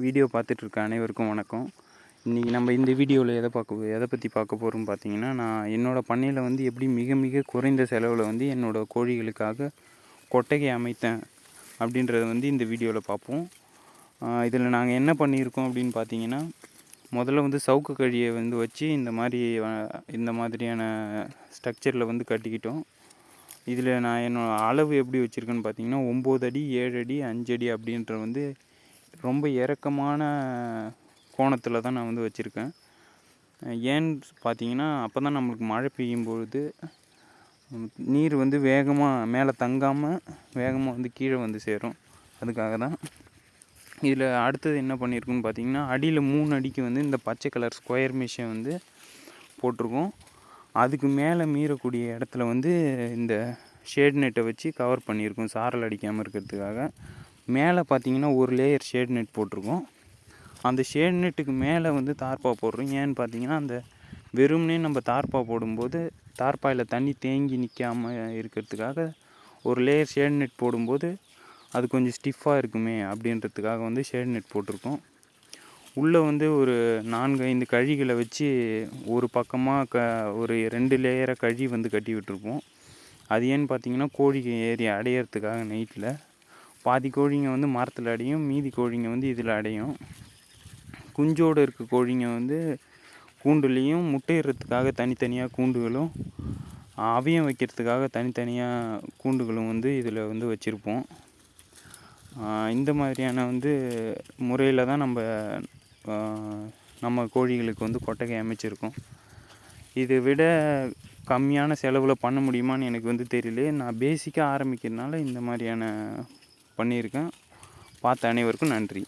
Video பார்த்துட்ருக்க அனைவருக்கும் வணக்கம். இன்றைக்கி நம்ம இந்த வீடியோவில் எதை பற்றி பார்க்க போகிறோம்னு பார்த்தீங்கன்னா, நான் என்னோடய பண்ணையில் வந்து எப்படி மிக மிக குறைந்த செலவில் வந்து என்னோடய கோழிகளுக்காக கொட்டகை அமைத்தேன் அப்படின்றத வந்து இந்த வீடியோவில் பார்ப்போம். இதில் நாங்கள் என்ன பண்ணியிருக்கோம் அப்படின்னு பார்த்தீங்கன்னா, முதல்ல வந்து சவுக்கு கழியை வந்து வச்சு இந்த மாதிரியான ஸ்ட்ரக்சரில் வந்து கட்டிக்கிட்டோம். இதில் நான் என்னோடய அளவு எப்படி வச்சுருக்கேன்னு பார்த்தீங்கன்னா, 9 அடி 7 அடி 5 அடி அப்படின்ற வந்து ரொம்ப இறக்கமான கோணத்தில் தான் நான் வந்து வச்சுருக்கேன். ஏன்னு பார்த்தீங்கன்னா, அப்போ தான் நம்மளுக்கு மழை பெய்யும்பொழுது நீர் வந்து வேகமாக மேலே தங்காமல் வேகமாக வந்து கீழே வந்து சேரும். அதுக்காக தான். இதில் அடுத்தது என்ன பண்ணியிருக்குன்னு பார்த்தீங்கன்னா, அடியில் 3 அடிக்கு வந்து இந்த பச்சை கலர் ஸ்கொயர் மெஷ்ஷை வந்து போட்டிருக்கோம். அதுக்கு மேலே மீறக்கூடிய இடத்துல வந்து இந்த ஷேட் நெட்டை வச்சு கவர் பண்ணியிருக்கோம், சாரல் அடிக்காமல் இருக்கிறதுக்காக. மேலே பார்த்தீங்கன்னா ஒரு லேயர் ஷேட் நெட் போட்டிருக்கோம். அந்த ஷேட் நெட்டுக்கு மேலே வந்து தார்ப்பா போடுறோம். ஏன்னு பார்த்தீங்கன்னா, அந்த வெறும்னே நம்ம தார்ப்பா போடும்போது தார்ப்பாயில் தண்ணி தேங்கி நிற்காமல் இருக்கிறதுக்காக ஒரு லேயர் ஷேட் நெட் போடும்போது அது கொஞ்சம் ஸ்டிஃபாக இருக்குமே அப்படின்றதுக்காக வந்து ஷேட் நெட் போட்டிருக்கோம். உள்ளே வந்து ஒரு 4-5 கழிகளை வச்சு ஒரு பக்கமாக ஒரு 2 லேயரை கழி வந்து கட்டி விட்டுருப்போம். அது ஏன்னு பார்த்தீங்கன்னா, கோழிக்கு ஏறி அடையிறதுக்காக நைட்டில் பாதி கோழிங்க வந்து மரத்தில் அடையும், மீதி கோழிங்க வந்து இதில் அடையும். குஞ்சோடு இருக்க கோழிங்க வந்து கூண்டுலேயும், முட்டையிடுறதுக்காக தனித்தனியாக கூண்டுகளும், அவையம் வைக்கிறதுக்காக தனித்தனியாக கூண்டுகளும் வந்து இதில் வந்து வச்சுருப்போம். இந்த மாதிரியான வந்து முறையில் தான் நம்ம கோழிகளுக்கு வந்து கொட்டகை அமைச்சிருக்கோம். இதை விட கம்மியான செலவில் பண்ண முடியுமான்னு எனக்கு வந்து தெரியல. நான் பேசிக்காக ஆரம்பிக்கிறதுனால இந்த மாதிரியான பண்ணியிருக்கேன். பார்த்த அனைவருக்கும் நன்றி.